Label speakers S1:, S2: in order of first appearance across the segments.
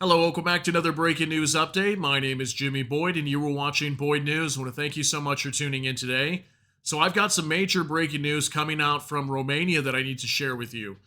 S1: Hello, welcome back to another breaking news update. My name is Jimmy Boyd, and you were watching Boyd News. I want to thank you so much for tuning in today. So, I've got some major breaking news coming out from Romania that I need to share with you.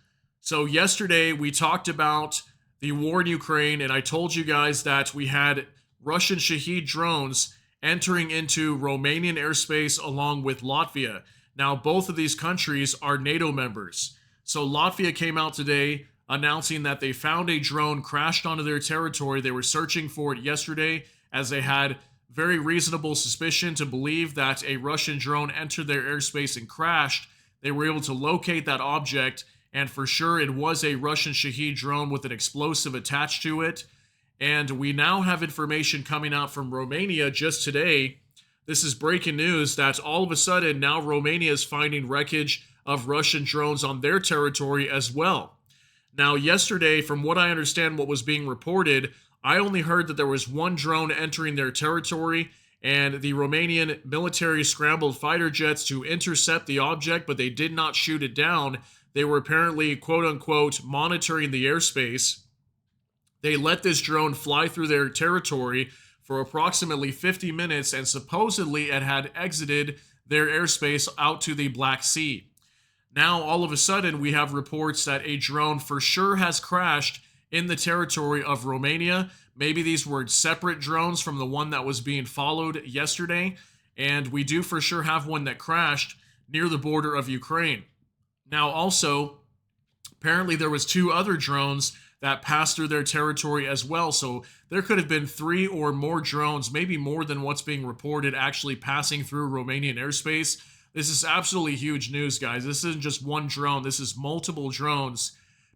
S1: So, yesterday we talked about the war in Ukraine, and I told you guys that we had Russian Shahed drones entering into Romanian airspace along with Latvia. Now, both of these countries are NATO members. So, Latvia came out today announcing that they found a drone crashed onto their territory. They were searching for it yesterday as they had very reasonable suspicion to believe that a Russian drone entered their airspace and crashed. They were able to locate that object, and for sure it was a Russian Shahed drone with an explosive attached to it. And we now have information coming out from Romania just today. This is breaking news that all of a sudden now Romania is finding wreckage of Russian drones on their territory as well. Now, yesterday, from what I understand, what was being reported, I only heard that there was one drone entering their territory, and the Romanian military scrambled fighter jets to intercept the object, but they did not shoot it down. They were apparently, quote unquote, monitoring the airspace. They let this drone fly through their territory for approximately 50 minutes, and supposedly it had exited their airspace out to the Black Sea. Now, all of a sudden, we have reports that a drone for sure has crashed in the territory of Romania. Maybe these were separate drones from the one that was being followed yesterday. And we do for sure have one that crashed near the border of Ukraine. Now, also, apparently there was two other drones that passed through their territory as well. So there could have been three or more drones, maybe more than what's being reported, actually passing through Romanian airspace. This is absolutely huge news, guys. This isn't just one drone. This is multiple drones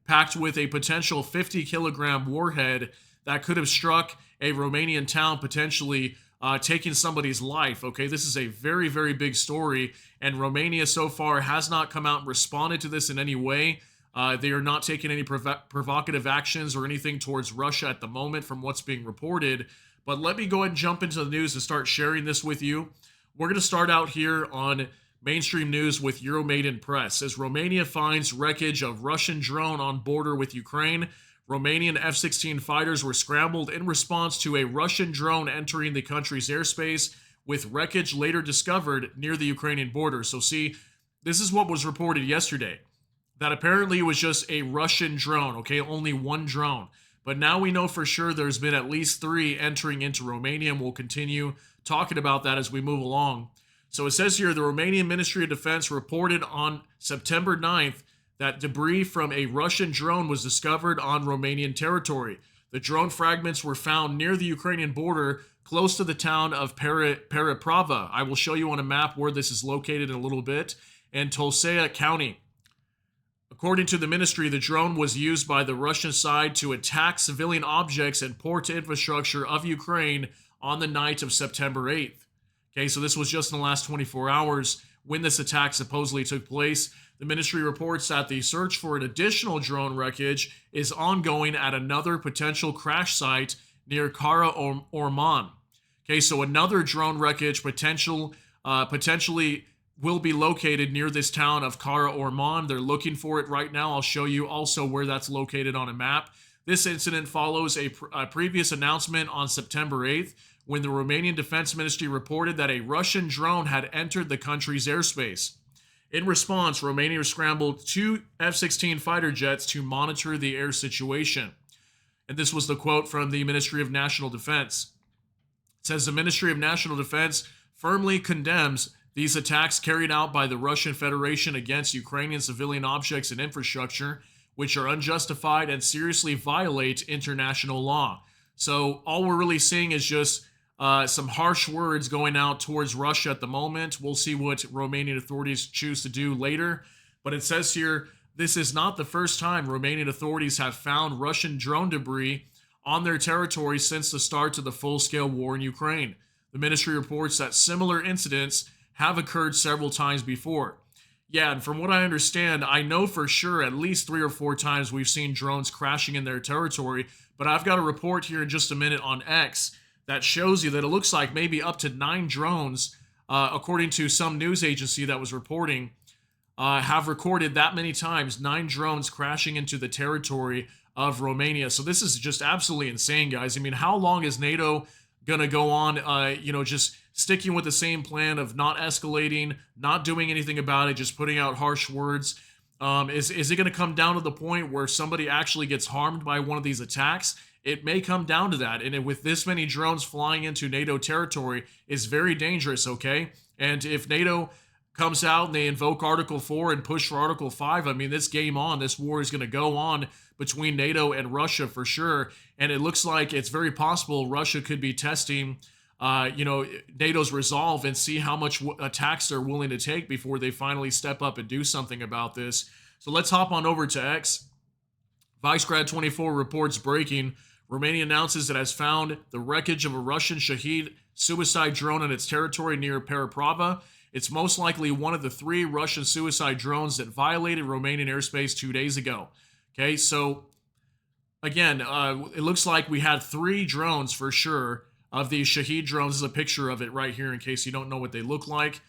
S1: packed with a potential 50-kilogram warhead that could have struck a Romanian town, potentially taking somebody's life. Okay, this is a very, very big story, and Romania so far has not come out and responded to this in any way. They are not taking any provocative actions or anything towards Russia at the moment from what's being reported. But let me go ahead and jump into the news and start sharing this with you. We're going to start out here on mainstream news with Euromaidan Press. As Romania finds wreckage of Russian drone on border with Ukraine, Romanian F-16 fighters were scrambled in response to a Russian drone entering the country's airspace, with wreckage later discovered near the Ukrainian border. So see, this is what was reported yesterday, that apparently it was just a Russian drone, okay, only one drone. But now we know for sure there's been at least three entering into Romania, and we'll continue talking about that as we move along. So it says here, the Romanian Ministry of Defense reported on September 9th that debris from a Russian drone was discovered on Romanian territory. The drone fragments were found near the Ukrainian border, close to the town of Periprava. I will show you on a map where this is located in a little bit, in Tulcea County. According to the ministry, the drone was used by the Russian side to attack civilian objects and port infrastructure of Ukraine on the night of September 8th. Okay, so this was just in the last 24 hours when this attack supposedly took place. The ministry reports that the search for an additional drone wreckage is ongoing at another potential crash site near Kara Orman. Okay, so another drone wreckage potentially will be located near this town of Kara Orman. They're looking for it right now. I'll show you also where that's located on a map. This incident follows a previous announcement on September 8th, when the Romanian Defense Ministry reported that a Russian drone had entered the country's airspace. In response, Romania scrambled two F-16 fighter jets to monitor the air situation. And this was the quote from the Ministry of National Defense. It says the Ministry of National Defense firmly condemns these attacks carried out by the Russian Federation against Ukrainian civilian objects and infrastructure, which are unjustified and seriously violate international law. So all we're really seeing is just some harsh words going out towards Russia at the moment. We'll see what Romanian authorities choose to do later. But it says here, this is not the first time Romanian authorities have found Russian drone debris on their territory since the start of the full-scale war in Ukraine. The ministry reports that similar incidents have occurred several times before. Yeah, and from what I understand, I know for sure at least 3 or 4 times we've seen drones crashing in their territory. But I've got a report here in just a minute on X that shows you that it looks like maybe up to 9 drones, according to some news agency that was reporting, have recorded that many times, 9 drones crashing into the territory of Romania. So this is just absolutely insane, guys. I mean, how long is NATO going to go on, just sticking with the same plan of not escalating, not doing anything about it, just putting out harsh words? Is it going to come down to the point where somebody actually gets harmed by one of these attacks? It may come down to that. And with this many drones flying into NATO territory is very dangerous, okay? And if NATO comes out and they invoke Article 4 and push for Article 5, I mean, this game on, this war is going to go on between NATO and Russia for sure. And it looks like it's very possible Russia could be testing, NATO's resolve and see how much attacks they're willing to take before they finally step up and do something about this. So let's hop on over to X. ViceGrad24 reports breaking. Romania announces it has found the wreckage of a Russian Shahed suicide drone in its territory near Periprava. It's most likely one of the 3 Russian suicide drones that violated Romanian airspace 2 days ago. Okay, so again, it looks like we had 3 drones for sure of these Shahed drones. This is a picture of it right here in case you don't know what they look like.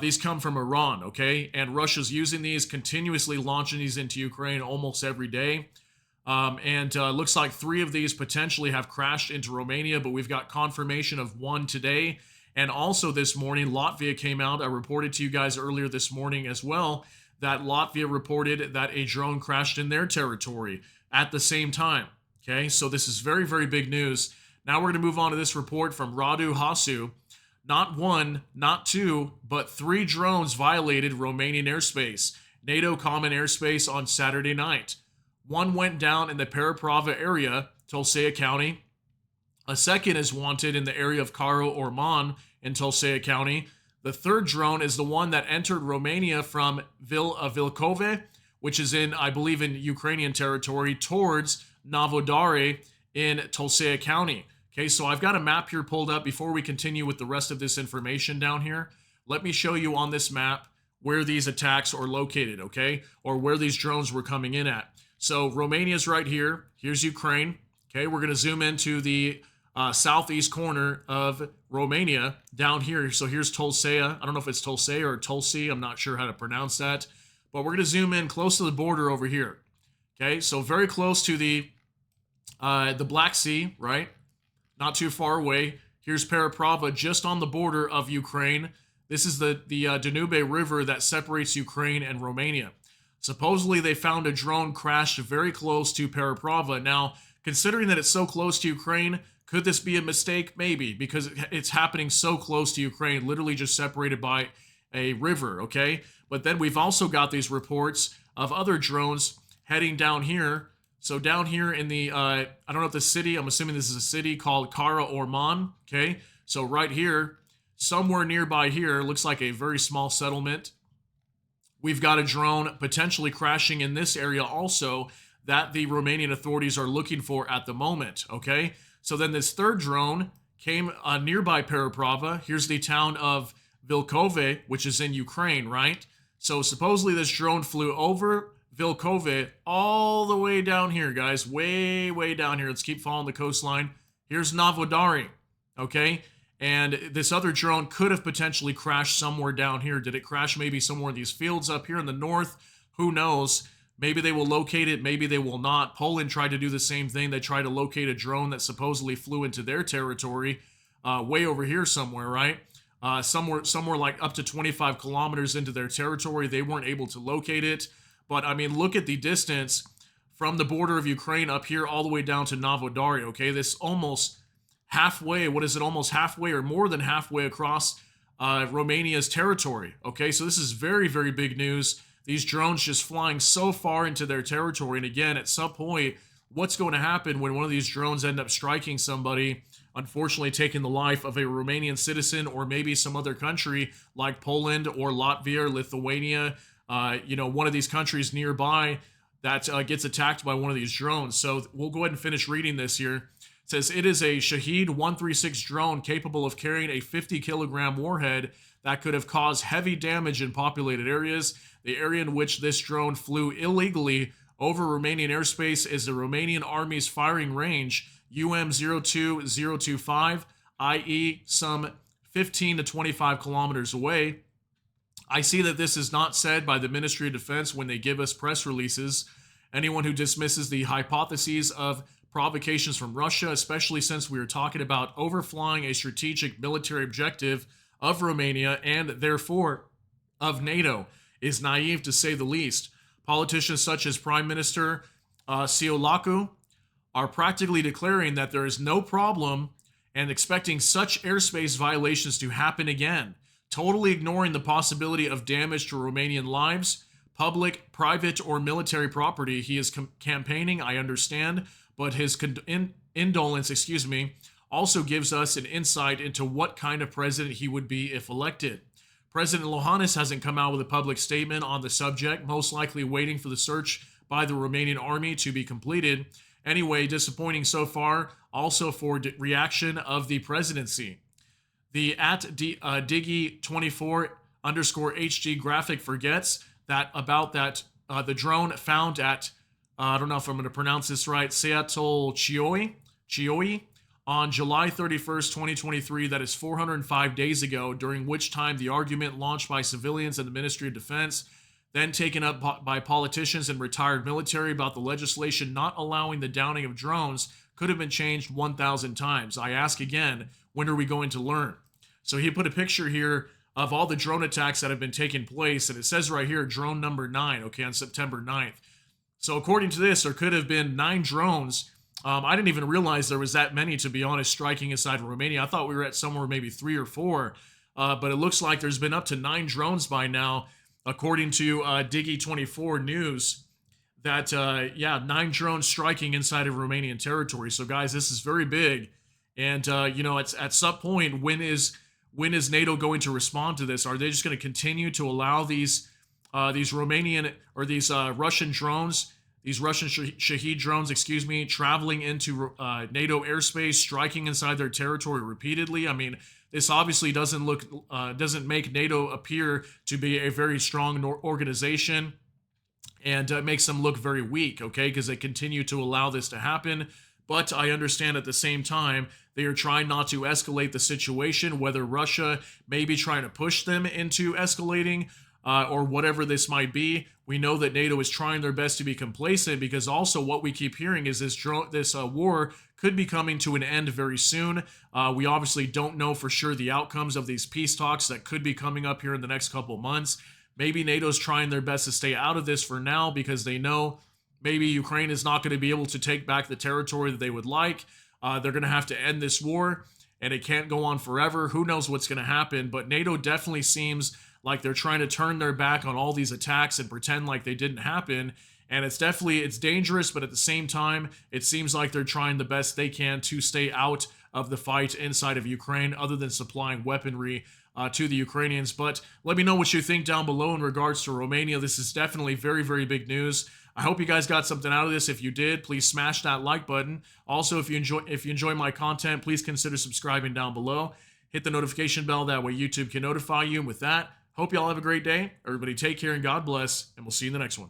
S1: These come from Iran, okay? And Russia's using these, continuously launching these into Ukraine almost every day. Looks like 3 of these potentially have crashed into Romania, but we've got confirmation of 1 today. And also this morning, Latvia came out. I reported to you guys earlier this morning as well that Latvia reported that a drone crashed in their territory at the same time. Okay, so this is very, very big news. Now we're going to move on to this report from Radu Hasu. Not 1, not 2, but 3 drones violated Romanian airspace, NATO common airspace on Saturday night. 1 went down in the Periprava area, Tulcea County. A second is wanted in the area of Caro Orman in Tulcea County. The 3rd drone is the one that entered Romania from Vilcove, which is I believe, in Ukrainian territory, towards Novodare in Tulcea County. Okay, so I've got a map here pulled up. Before we continue with the rest of this information down here, let me show you on this map where these attacks are located, okay, or where these drones were coming in at. So Romania's right here. Here's Ukraine. Okay, we're going to zoom into the southeast corner of Romania down here. So here's Tulcea. I don't know if it's Tulcea or Tulsi. I'm not sure how to pronounce that. But we're going to zoom in close to the border over here. Okay, so very close to the Black Sea, right? Not too far away. Here's Periprava, just on the border of Ukraine. This is the Danube River that separates Ukraine and Romania. Supposedly, they found a drone crashed very close to Periprava. Now, considering that it's so close to Ukraine, could this be a mistake? Maybe, because it's happening so close to Ukraine, literally just separated by a river, okay? But then we've also got these reports of other drones heading down here. So down here in the, I don't know if the city, I'm assuming this is a city called Kara Orman, okay? So right here, somewhere nearby here, looks like a very small settlement. We've got a drone potentially crashing in this area also that the Romanian authorities are looking for at the moment, okay? So then this 3rd drone came nearby Periprava. Here's the town of Vilcove, which is in Ukraine, right? So supposedly this drone flew over Vilcove all the way down here, guys. Way, way down here. Let's keep following the coastline. Here's Novodari, okay? And this other drone could have potentially crashed somewhere down here. Did it crash maybe somewhere in these fields up here in the north? Who knows? Maybe they will locate it. Maybe they will not. Poland tried to do the same thing. They tried to locate a drone that supposedly flew into their territory way over here somewhere, right? Somewhere like up to 25 kilometers into their territory. They weren't able to locate it. But, I mean, look at the distance from the border of Ukraine up here all the way down to Novodari, okay? This almost halfway, almost halfway or more than halfway across Romania's territory, okay? So this is very, very big news. These drones just flying so far into their territory. And again, at some point, what's going to happen when one of these drones end up striking somebody, unfortunately taking the life of a Romanian citizen or maybe some other country like Poland or Latvia or Lithuania, one of these countries nearby that gets attacked by one of these drones. So we'll go ahead and finish reading this here. It says, it is a Shahed 136 drone capable of carrying a 50-kilogram warhead that could have caused heavy damage in populated areas. The area in which this drone flew illegally over Romanian airspace is the Romanian Army's firing range, UM02025, i.e. some 15 to 25 kilometers away. I see that this is not said by the Ministry of Defense when they give us press releases. Anyone who dismisses the hypotheses of provocations from Russia, especially since we are talking about overflying a strategic military objective of Romania and therefore of NATO, is naive to say the least. Politicians such as Prime Minister Siolacu are practically declaring that there is no problem and expecting such airspace violations to happen again, totally ignoring the possibility of damage to Romanian lives, public, private, or military property. He is campaigning, I understand, but his indolence, also gives us an insight into what kind of president he would be if elected. President Iohannis hasn't come out with a public statement on the subject, most likely waiting for the search by the Romanian army to be completed. Anyway, disappointing so far, also for reaction of the presidency. The at Diggy24 underscore HG graphic forgets that about that the drone found at, I don't know if I'm going to pronounce this right, Seattle Chioi on July 31st, 2023, that is 405 days ago, during which time the argument launched by civilians and the Ministry of Defense, then taken up by politicians and retired military about the legislation not allowing the downing of drones, could have been changed 1,000 times. I ask again, when are we going to learn? So he put a picture here of all the drone attacks that have been taking place, and it says right here, drone number 9, okay, on September 9th. So according to this, there could have been 9 drones. I didn't even realize there was that many, to be honest, striking inside Romania. I thought we were at somewhere maybe 3 or 4, but it looks like there's been up to 9 drones by now, according to Diggy24 News, that, 9 drones striking inside of Romanian territory. So, guys, this is very big. And, at some point, when is NATO going to respond to this? Are they just going to continue to allow these Romanian or these Russian drones, these Russian Shahed drones, traveling into NATO airspace, striking inside their territory repeatedly? I mean, this obviously doesn't make NATO appear to be a very strong organization, and makes them look very weak, okay, because they continue to allow this to happen. But I understand at the same time, they are trying not to escalate the situation, whether Russia may be trying to push them into escalating or whatever this might be. We know that NATO is trying their best to be complacent, because also what we keep hearing is this war could be coming to an end very soon. We obviously don't know for sure the outcomes of these peace talks that could be coming up here in the next couple months. Maybe NATO's trying their best to stay out of this for now, because they know maybe Ukraine is not going to be able to take back the territory that they would like. They're going to have to end this war, and it can't go on forever. Who knows what's going to happen? But NATO definitely seems like they're trying to turn their back on all these attacks and pretend like they didn't happen. And it's dangerous, but at the same time, it seems like they're trying the best they can to stay out of the fight inside of Ukraine, other than supplying weaponry to the Ukrainians. But let me know what you think down below in regards to Romania. This is definitely very, very big news. I hope you guys got something out of this. If you did, please smash that like button. Also, if you enjoy my content, please consider subscribing down below. Hit the notification bell, that way YouTube can notify you. And with that, hope y'all have a great day. Everybody take care and God bless, and we'll see you in the next one.